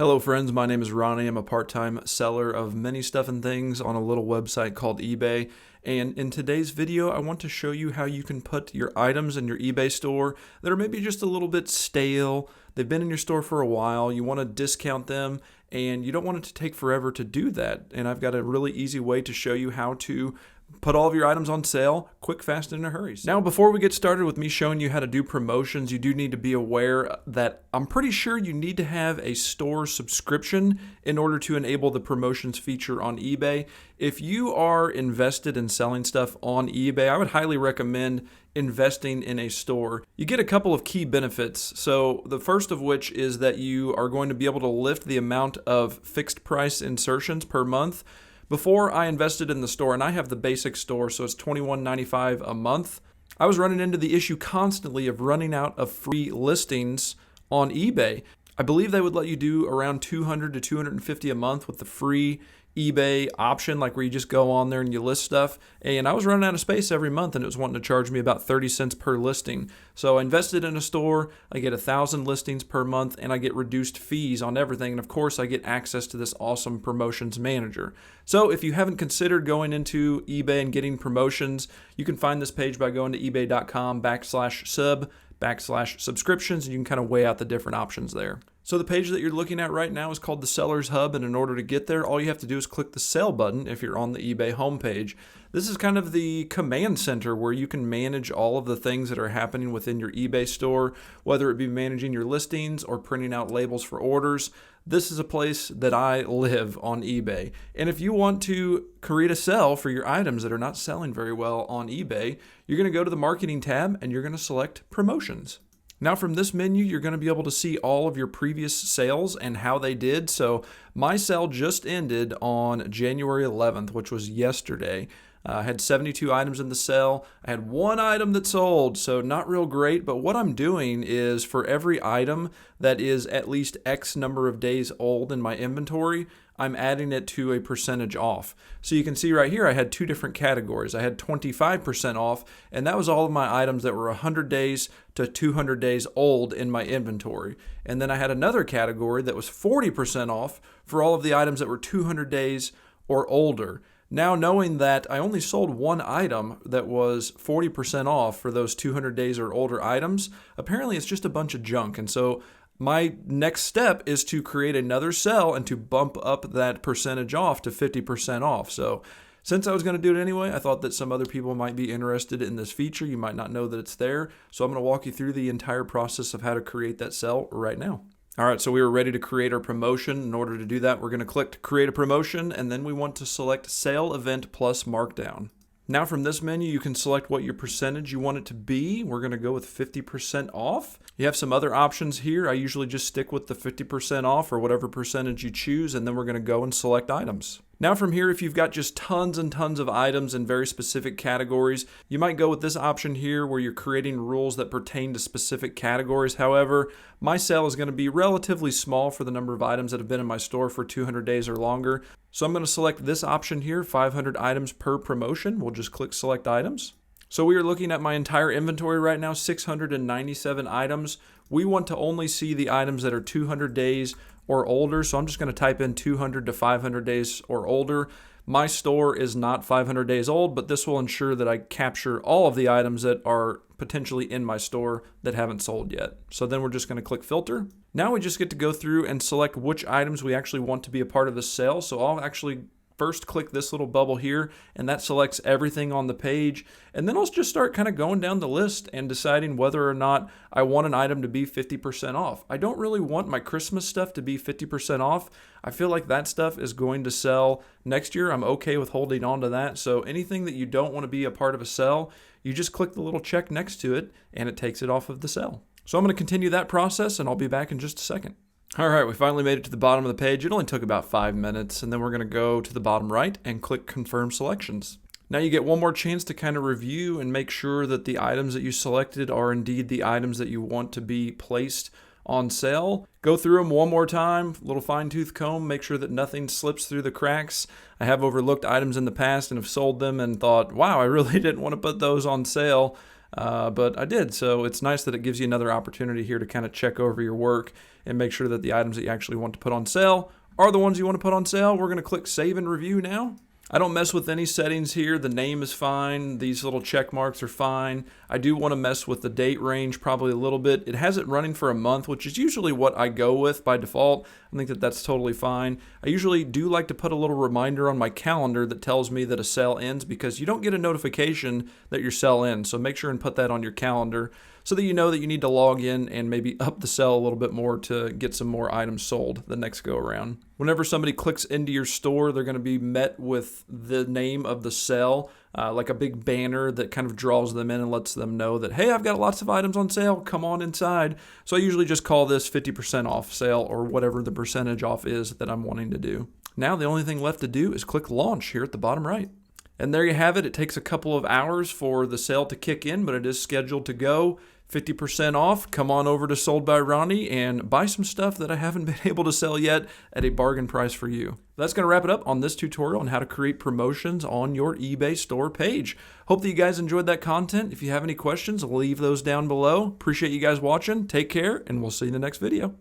Hello friends, my name is Ronnie. I'm a part-time seller of many stuff and things on a little website called eBay. And in today's video, I want to show you how you can put your items in your eBay store that are maybe just a little bit stale. They've been in your store for a while. You want to discount them and you don't want it to take forever to do that. And I've got a really easy way to show you how to put all of your items on sale quick, fast, and in a hurry. Now, before we get started with me showing you how to do promotions, you do need to be aware that I'm pretty sure you need to have a store subscription in order to enable the promotions feature on eBay. If you are invested in selling stuff on eBay, I would highly recommend investing in a store. You get a couple of key benefits. So the first of which is that you are going to be able to lift the amount of fixed price insertions per month. Before I invested in the store, and I have the basic store, so it's $21.95 a month, I was running into the issue constantly of running out of free listings on eBay. I believe they would let you do around $200 to $250 a month with the free eBay option, like where you just go on there and you list stuff. And I was running out of space every month and it was wanting to charge me about 30 cents per listing. So I invested in a store, I get 1,000 listings per month and I get reduced fees on everything. And of course I get access to this awesome promotions manager. So if you haven't considered going into eBay and getting promotions, you can find this page by going to ebay.com/sub/subscriptions, and you can kind of weigh out the different options there. So the page that you're looking at right now is called the Seller's Hub, and in order to get there, all you have to do is click the Sell button if you're on the eBay homepage. This is kind of the command center where you can manage all of the things that are happening within your eBay store, whether it be managing your listings or printing out labels for orders. This is a place that I live on eBay. And if you want to create a sell for your items that are not selling very well on eBay, you're going to go to the Marketing tab and you're going to select Promotions. Now from this menu, you're going to be able to see all of your previous sales and how they did. So my sale just ended on January 11th, which was yesterday. I had 72 items in the sale. I had one item that sold, so not real great. But what I'm doing is for every item that is at least X number of days old in my inventory, I'm adding it to a percentage off. So you can see right here, I had two different categories. I had 25% off, and that was all of my items that were 100 days to 200 days old in my inventory. And then I had another category that was 40% off for all of the items that were 200 days or older. Now, knowing that I only sold one item that was 40% off for those 200 days or older items, apparently it's just a bunch of junk. And so my next step is to create another sell and to bump up that percentage off to 50% off. So since I was going to do it anyway, I thought that some other people might be interested in this feature. You might not know that it's there. So I'm going to walk you through the entire process of how to create that sell right now. All right, so we were ready to create our promotion. In order to do that, we're going to click to create a promotion, and then we want to select Sale Event Plus Markdown. Now from this menu, you can select what your percentage you want it to be. We're going to go with 50% off. You have some other options here. I usually just stick with the 50% off or whatever percentage you choose, and then we're going to go and select items. Now from here, if you've got just tons and tons of items in very specific categories, you might go with this option here where you're creating rules that pertain to specific categories. However, my sale is going to be relatively small for the number of items that have been in my store for 200 days or longer. So I'm going to select this option here, 500 items per promotion. We'll just click Select Items. So we are looking at my entire inventory right now, 697 items. We want to only see the items that are 200 days or older. So I'm just going to type in 200 to 500 days or older. My store is not 500 days old, but this will ensure that I capture all of the items that are potentially in my store that haven't sold yet. So then we're just going to click Filter. Now we just get to go through and select which items we actually want to be a part of the sale. So I'll actually first click this little bubble here, and that selects everything on the page. And then I'll just start kind of going down the list and deciding whether or not I want an item to be 50% off. I don't really want my Christmas stuff to be 50% off. I feel like that stuff is going to sell next year. I'm okay with holding on to that. So anything that you don't want to be a part of a sell, you just click the little check next to it and it takes it off of the sell. So I'm going to continue that process and I'll be back in just a second. All right, we finally made it to the bottom of the page. It only took about 5 minutes, and then we're going to go to the bottom right and click Confirm Selections. Now you get one more chance to kind of review and make sure that the items that you selected are indeed the items that you want to be placed on sale. Go through them one more time, little fine-tooth comb, make sure that nothing slips through the cracks. I have overlooked items in the past and have sold them and thought, wow, I really didn't want to put those on sale. but I did. So it's nice that it gives you another opportunity here to kind of check over your work and make sure that the items that you actually want to put on sale are the ones you want to put on sale. We're going to click Save and Review now. I don't mess with any settings here. The name is fine. These little check marks are fine. I do want to mess with the date range probably a little bit. It has it running for a month, which is usually what I go with by default. I think that that's totally fine. I usually do like to put a little reminder on my calendar that tells me that a sale ends, because you don't get a notification that your sale ends. So make sure and put that on your calendar so that you know that you need to log in and maybe up the sale a little bit more to get some more items sold the next go around. Whenever somebody clicks into your store, they're going to be met with the name of the sale, like a big banner that kind of draws them in and lets them know that, hey, I've got lots of items on sale, come on inside. So I usually just call this 50% off sale, or whatever the percentage off is that I'm wanting to do. Now the only thing left to do is click launch here at the bottom right. And there you have it. It takes a couple of hours for the sale to kick in, but it is scheduled to go. 50% off. Come on over to Sold by Ronnie and buy some stuff that I haven't been able to sell yet at a bargain price for you. That's going to wrap it up on this tutorial on how to create promotions on your eBay store page. Hope that you guys enjoyed that content. If you have any questions, leave those down below. Appreciate you guys watching. Take care, and we'll see you in the next video.